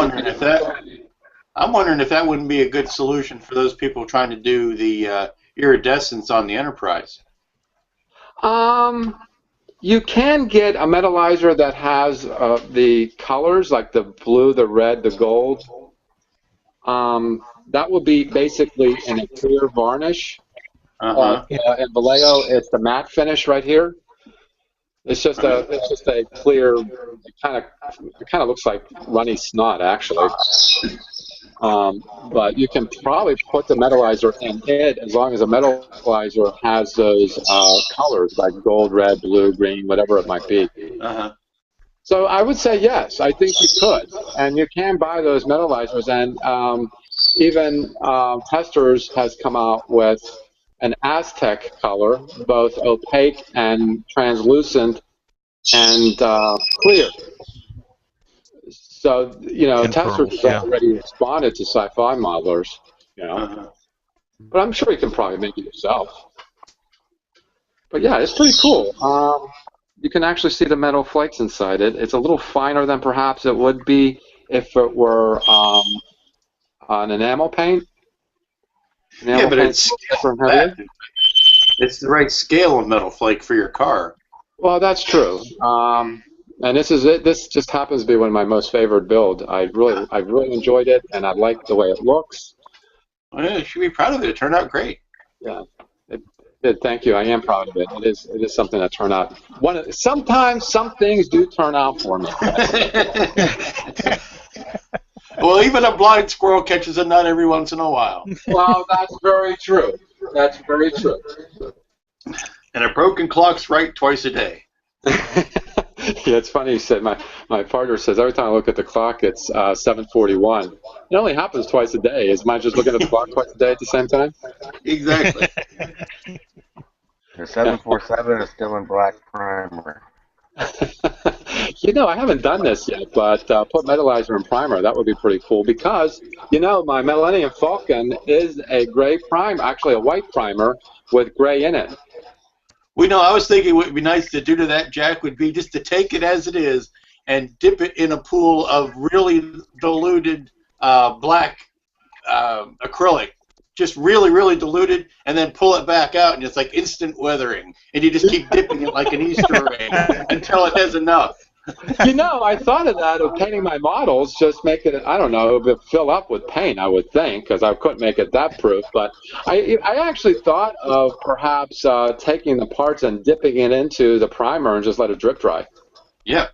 wondering if that wouldn't be a good solution for those people trying to do the iridescence on the Enterprise. You can get a metallizer that has the colors, like the blue, the red, the gold. That would be basically in a clear varnish. Uh-huh. In Vallejo, it's the matte finish right here. It's just a clear. It kind of looks like runny snot, actually. But you can probably put the metallizer in it as long as the metallizer has those colors, like gold, red, blue, green, whatever it might be. Uh-huh. So I would say yes, I think you could. And you can buy those metallizers, and even Testers has come out with an Aztec color, both opaque and translucent and clear. So, you know, Testers have already responded to sci-fi modelers, you know. Uh-huh. But I'm sure you can probably make it yourself. But yeah, it's pretty cool. You can actually see the metal flakes inside it. It's a little finer than perhaps it would be if it were an enamel paint. Yeah, but it's the right scale of metal flake for your car. Well, that's true. And this is it. This just happens to be one of my most favored builds. I really enjoyed it, and I like the way it looks. Well, yeah, you should be proud of it. It turned out great. Yeah, it did. Thank you. I am proud of it. It is something that turned out. Sometimes some things do turn out for me. Well, even a blind squirrel catches a nut every once in a while. Well, that's very true. That's very true. And a broken clock's right twice a day. Yeah, it's funny you said. My partner says every time I look at the clock, it's 7:41. It only happens twice a day. Is mine just looking at the clock twice a day at the same time? Exactly. The 747 is still in black primer. You know, I haven't done this yet, but put metallizer and primer. That would be pretty cool because, you know, my Millennium Falcon is a gray primer, actually a white primer with gray in it. We know. I was thinking what would be nice to do to that, Jack, would be just to take it as it is and dip it in a pool of really diluted black acrylic, just really, really diluted, and then pull it back out, and it's like instant weathering. And you just keep dipping it like an Easter egg until it has enough. You know, I thought of that, of painting my models, just make it, I don't know, fill up with paint, I would think, because I couldn't make it that proof. But I actually thought of perhaps taking the parts and dipping it into the primer and just let it drip dry. Yeah.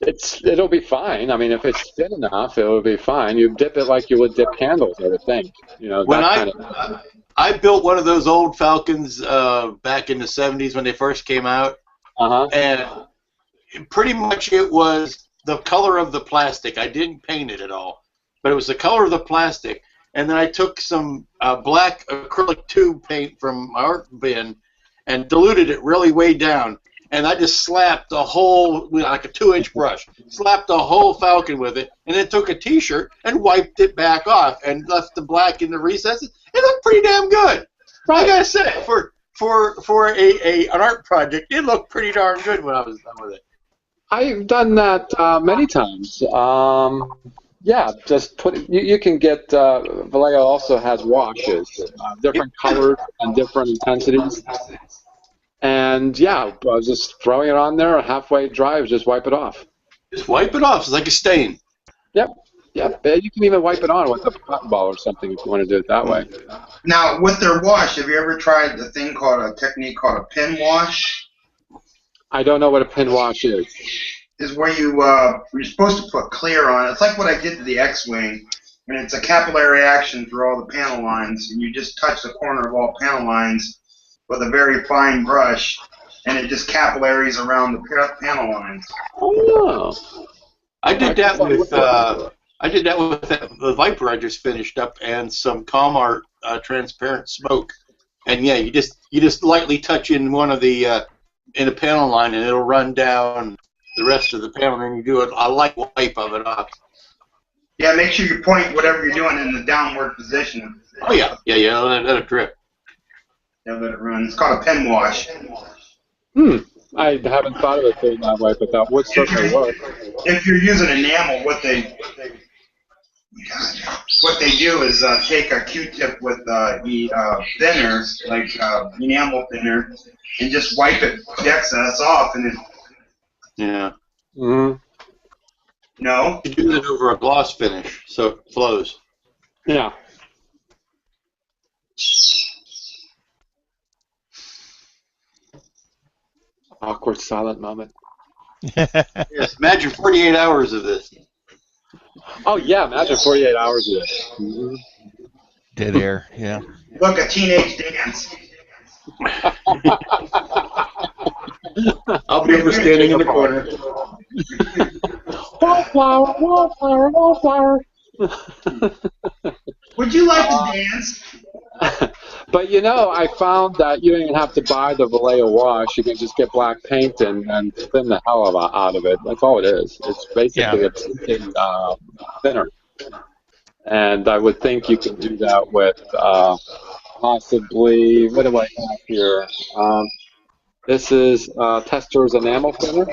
It'll be fine. I mean, if it's thin enough, it'll be fine. You dip it like you would dip candles, I would think. You know, when I built one of those old Falcons back in the 70s when they first came out, and pretty much it was the color of the plastic. I didn't paint it at all, but it was the color of the plastic. And then I took some black acrylic tube paint from my art bin and diluted it really way down. And I just slapped the whole, like a 2-inch brush, slapped the whole Falcon with it, and then took a T-shirt and wiped it back off and left the black in the recesses. It looked pretty damn good. Right. I gotta say, for an art project, it looked pretty darn good when I was done with it. I've done that many times. Yeah, just put. You can get. Vallejo also has washes, different colors and different intensities. And yeah, I was just throwing it on there, halfway dry, just wipe it off. Just wipe it off. It's like a stain. Yep. Yeah, you can even wipe it on with a cotton ball or something if you want to do it that way. Now, with their wash, have you ever tried a technique called a pin wash? I don't know what a pin wash is. Is where you're supposed to put clear on. It's like what I did to the X-Wing, and it's a capillary action through all the panel lines, and you just touch the corner of all panel lines with a very fine brush, and it just capillaries around the panel lines. Oh. I did that with the Viper I just finished up, and some Calmart transparent smoke. And yeah, you just lightly touch in one of the in a panel line, and it'll run down the rest of the panel, and you do a light wipe of it off. Yeah, make sure you point whatever you're doing in the downward position. Oh yeah, let it drip. Yeah, let it run. It's called a pin wash. I haven't thought of it being that way, but that would certainly work. If you're using enamel, what they do is take a Q-tip with thinner, like enamel thinner, and just wipe it the excess off, and then. Yeah. No. You do it over a gloss finish, so it flows. Yeah. Awkward silent moment. Yes, imagine 48 hours of this. Oh yeah, imagine 48 hours of this. Mm-hmm. Dead air, yeah. Look, a teenage dance. I'll be over standing in the corner. Wallflower, wallflower, wallflower. Would you like to dance? But you know, I found that you don't even have to buy the Vallejo wash. You can just get black paint and thin the hell out of it. That's all it is. It's basically a tinted thinner. And I would think you can do that with possibly, what do I have here? This is Tester's enamel thinner.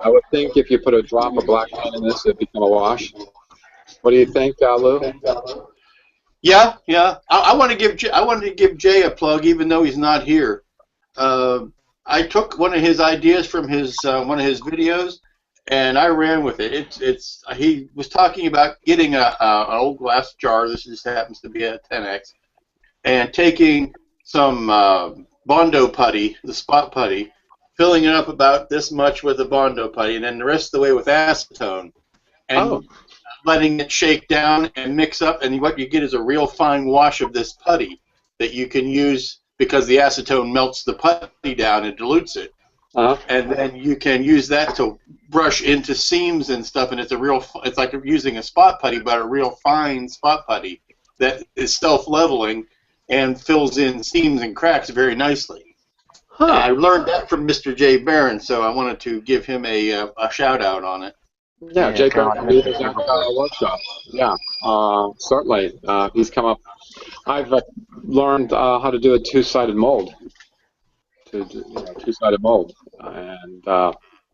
I would think if you put a drop of black paint in this, it would become a wash. What do you think, Lou? Yeah. I wanted to give Jay a plug, even though he's not here. I took one of his ideas from his one of his videos, and I ran with it. He was talking about getting an old glass jar. This just happens to be a 10X, and taking some Bondo putty, the spot putty, filling it up about this much with the Bondo putty, and then the rest of the way with acetone, and letting it shake down and mix up, and what you get is a real fine wash of this putty that you can use because the acetone melts the putty down and dilutes it. And then you can use that to brush into seams and stuff, and it's like using a spot putty, but a real fine spot putty that is self-leveling and fills in seams and cracks very nicely. I learned that from Mr. Jay Barron, so I wanted to give him a shout-out on it. Yeah, Jay Barron leads that workshop. Yeah, certainly. He's come up. I've learned how to do a two-sided mold. Two-sided mold, and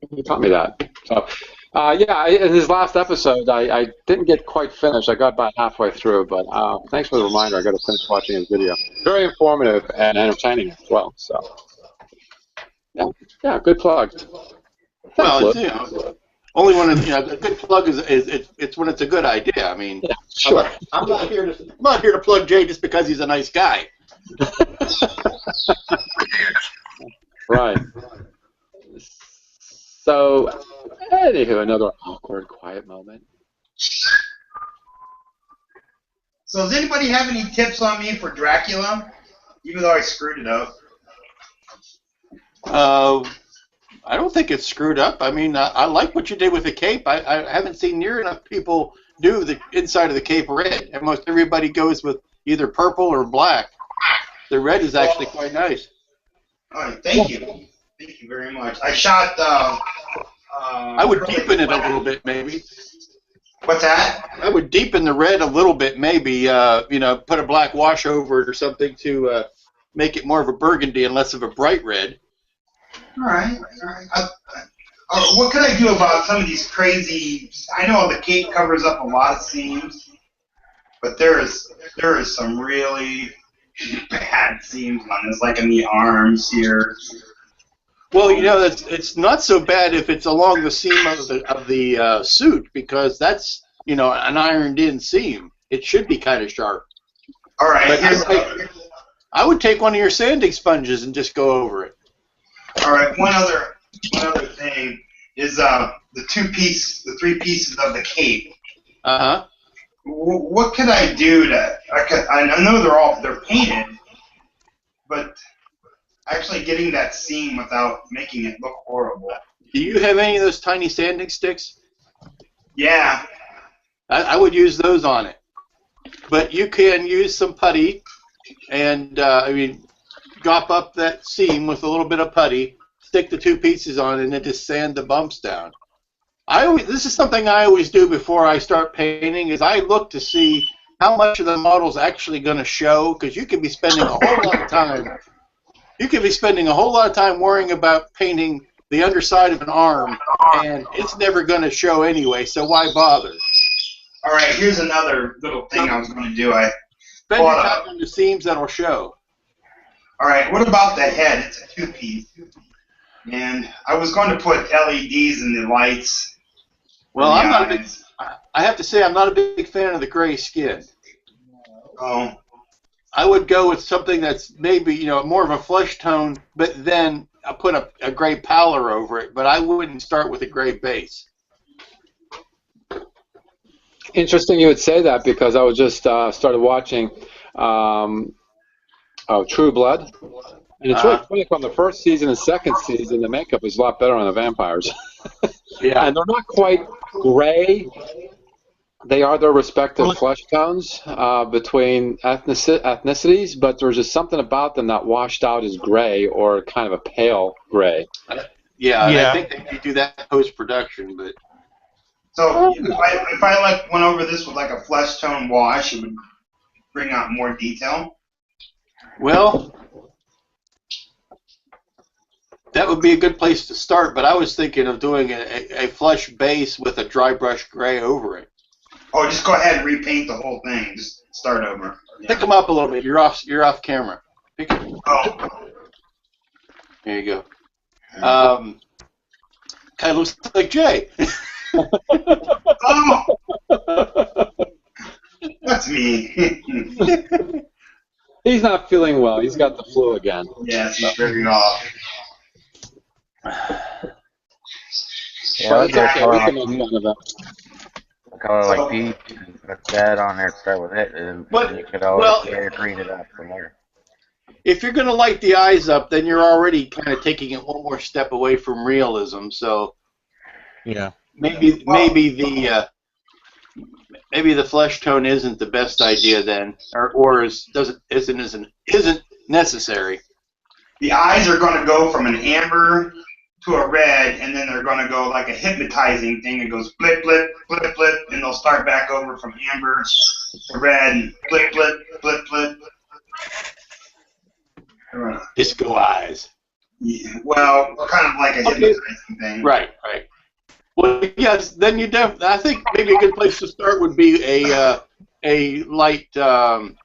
he taught me that. So, in his last episode, I didn't get quite finished. I got about halfway through, but thanks for the reminder. I got to finish watching his video. Very informative and entertaining as well. So, yeah, good plug. Well, only when a good plug is it's when it's a good idea. I mean, sure. I'm not here to plug Jay just because he's a nice guy. Right. So, anywho, another awkward, quiet moment. So, does anybody have any tips on me for Dracula? Even though I screwed it up. I don't think it's screwed up. I mean, I like what you did with the cape. I haven't seen near enough people do the inside of the cape red. And most everybody goes with either purple or black. The red is actually quite nice. All right, thank you. Thank you very much. I shot. I would deepen it a little bit, maybe. What's that? I would deepen the red a little bit, maybe. Put a black wash over it or something to make it more of a burgundy and less of a bright red. All right. What can I do about some of these crazy? I know the cape covers up a lot of seams, but there is some really bad seams on this, like in the arms here. Well, it's not so bad if it's along the seam of the suit, because that's you know, an ironed-in seam. It should be kind of sharp. All right. But I would take one of your sanding sponges and just go over it. All right. One other thing is the three pieces of the cape. Uh-huh. What could I do to? I know they're painted, but actually getting that seam without making it look horrible. Do you have any of those tiny sanding sticks? Yeah. I would use those on it. But you can use some putty and, gop up that seam with a little bit of putty, stick the two pieces on, and then just sand the bumps down. This is something I always do before I start painting, is I look to see how much of the model's actually going to show, because you could be spending a whole lot of time. You could be spending a whole lot of time worrying about painting the underside of an arm, and it's never going to show anyway, so why bother? All right, here's another little thing I was going to do. Spend your time on the seams that'll show. All right, what about the head? It's a two-piece. And I was going to put LEDs in the lights. Well, I have to say I'm not a big fan of the gray skin. Oh. I would go with something that's maybe, more of a flesh tone, but then I put a gray pallor over it, but I wouldn't start with a gray base. Interesting you would say that, because I was just started watching True Blood, and it's really funny. From the first season and second season, the makeup is a lot better on the vampires. Yeah, and they're not quite gray. They are their respective flesh tones between ethnicities, but there's just something about them that washed out as gray or kind of a pale gray. Yeah. I think they do that post-production, but. So if I went over this with like a flesh tone wash, it would bring out more detail? Well, that would be a good place to start, but I was thinking of doing a flesh base with a dry brush gray over it. Oh, just go ahead and repaint the whole thing. Just start over. Yeah. Pick them up a little bit. You're off camera. Oh. There you go. Kind of looks like Jay. Oh! That's me. He's not feeling well. He's got the flu again. Yes, he's very off. Yeah, it's okay. We can make fun of that. Color like peach, put that on there, start with it, and you could always green it up from there. If you're going to light the eyes up, then you're already kind of taking it one more step away from realism. So, yeah, maybe the flesh tone isn't the best idea then, or isn't necessary. The eyes are going to go from an amber to a red, and then they're going to go like a hypnotizing thing. It goes blip, blip, blip, blip, and they'll start back over from amber to red, and blip, blip, blip, blip. Disco eyes. Yeah, well, kind of like a hypnotizing thing. Right. Well, yes. Then I think maybe a good place to start would be a light, a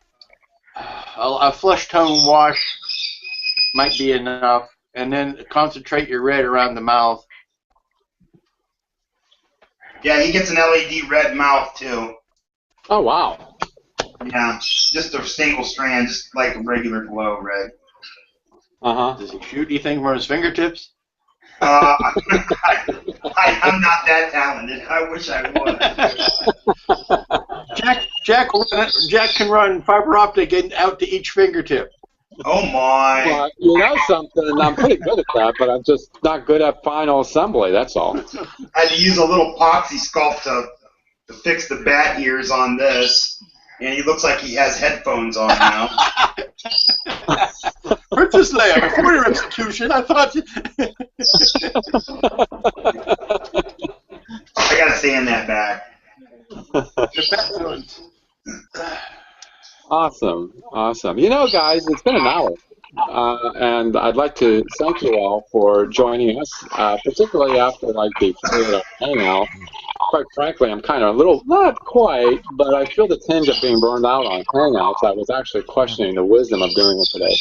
flesh tone wash might be enough. And then concentrate your red around the mouth. Yeah, he gets an LED red mouth too. Oh, wow. Yeah, just a single strand, just like a regular glow red. Does he shoot anything from his fingertips? I'm not that talented. I wish I was. Jack can run fiber optic out to each fingertip. Oh my! Well, you know something, I'm pretty good at that, but I'm just not good at final assembly, that's all. I had to use a little epoxy sculpt to fix the bat ears on this, and he looks like he has headphones on now. Princess Leia, before your execution, I thought you... I gotta stand that back. Awesome. You know, guys, it's been an hour, and I'd like to thank you all for joining us, particularly after like the 48-hour hangout. Quite frankly, I'm kind of a little, not quite, but I feel the tinge of being burned out on hangouts. I was actually questioning the wisdom of doing it today.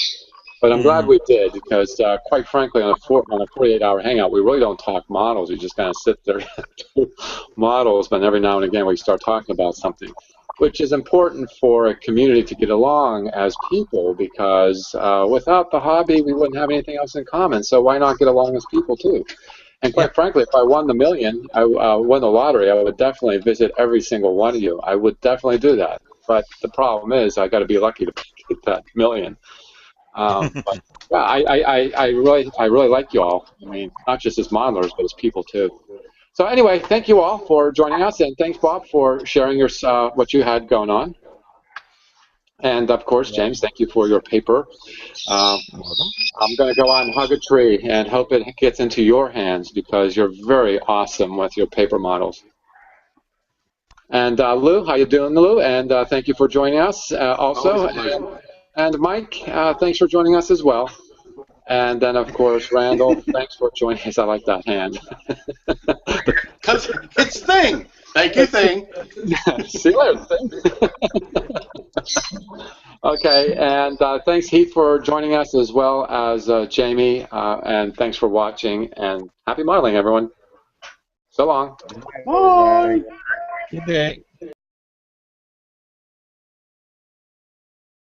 But I'm glad we did because, quite frankly, on a 48-hour hangout, we really don't talk models. We just kind of sit there and do models, but every now and again we start talking about something, which is important for a community to get along as people because without the hobby, we wouldn't have anything else in common. So why not get along as people, too? And quite frankly, if I won the million, I won the lottery, I would definitely visit every single one of you. I would definitely do that. But the problem is I got to be lucky to get that million. But yeah, I really like you all. I mean, not just as modelers, but as people too. So anyway, thank you all for joining us, and thanks, Bob, for sharing your what you had going on. And of course, James, thank you for your paper. I'm going to go on hug a tree and hope it gets into your hands because you're very awesome with your paper models. And Lou, how you doing, Lou? And thank you for joining us also. And Mike, thanks for joining us as well. And then, of course, Randall, thanks for joining us. I like that hand. Because it's Thing. Thank you, Thing. See you later, Thing. Okay, and thanks, Heath, for joining us as well as Jamie. And thanks for watching. And happy modeling, everyone. So long. Bye. Good day.